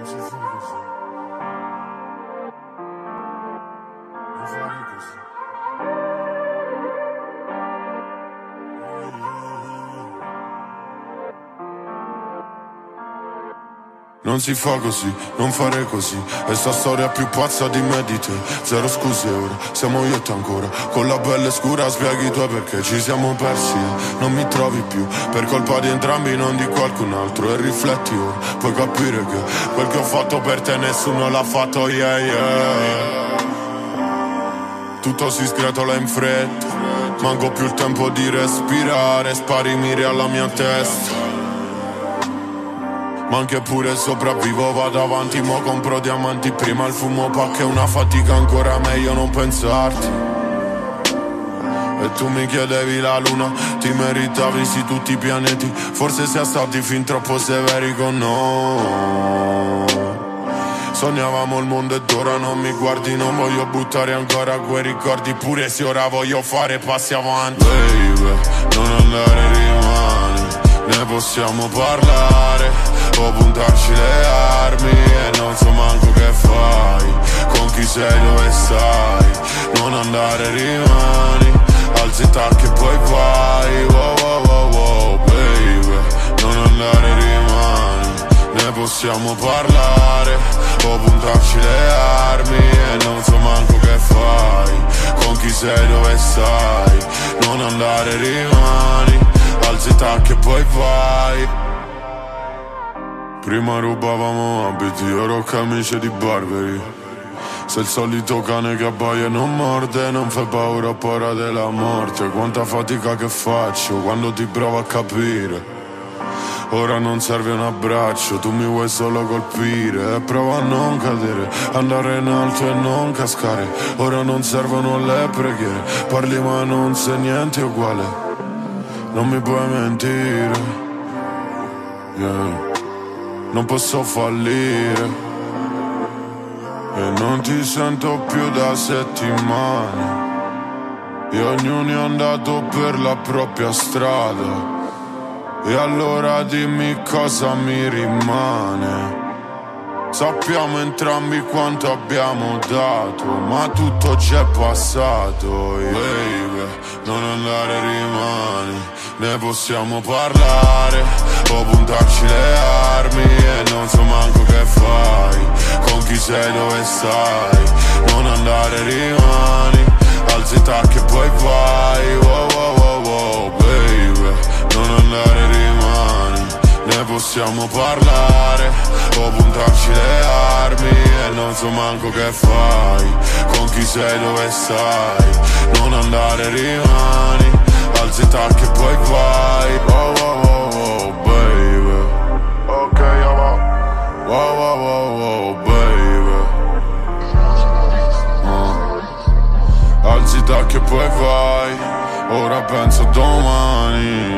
Non si fa così. Non fare così. Non si fa così, non fare così. È sta storia più pazza di me di te. Zero scuse ora, siamo io e te ancora. Con la pelle scura spieghi i tuoi perché ci siamo persi e non mi trovi più. Per colpa di entrambi, non di qualcun altro. E rifletti ora, puoi capire che quel che ho fatto per te nessuno l'ha fatto, yeah yeah. Tutto si sgretola in fretta, manco più il tempo di respirare. Spari mire alla mia testa, ma anche pure sopravvivo, vado avanti, mo compro diamanti. Prima il fumo pa' che una fatica, ancora meglio non pensarti. E tu mi chiedevi la luna, ti meritavi sì tutti i pianeti. Forse siamo stati fin troppo severi con noi. Sognavamo il mondo ed ora non mi guardi. Non voglio buttare ancora quei ricordi, pure se ora voglio fare passi avanti. Baby, non andare, rimani, ne possiamo parlare. O puntarci le armi e non so manco che fai. Con chi sei, dove stai? Non andare, rimani, alzi i tacchi e poi vai. Wow, wow, wow, wow, baby, non andare, rimani, ne possiamo parlare. O puntarci le armi e non so manco che fai. Con chi sei, dove stai? Non andare, rimani, alzi i tacchi e poi vai. Prima rubavamo abiti, ora camicie di Barberi. Se il solito cane che abbaia e non morde, non fai paura, ho paura della morte. Quanta fatica che faccio quando ti provo a capire. Ora non serve un abbraccio, tu mi vuoi solo colpire. E prova a non cadere, andare in alto e non cascare. Ora non servono le preghiere, parli ma non sei niente uguale. Non mi puoi mentire, yeah. Non posso fallire e non ti sento più da settimane. E ognuno è andato per la propria strada. E allora dimmi cosa mi rimane. Sappiamo entrambi quanto abbiamo dato, ma tutto c'è passato, yeah. Baby, non andare, rimani, ne possiamo parlare. O puntarci le armi e non so manco che fai. Con chi sei, dove stai? Non andare, rimani, alzi i tacchi e poi vai. Wow, wow, wow, wow, baby, non andare, rimani, ne possiamo parlare. O puntarci le armi e non so manco che fai. Con chi sei, dove stai? Non andare, rimani, alzi i tacchi e poi vai. Wow, wow, wow, wow, baby. Ok, wow, wow, wow, wow, wow, baby. Alzi i tacchi e poi vai. Ora penso a domani.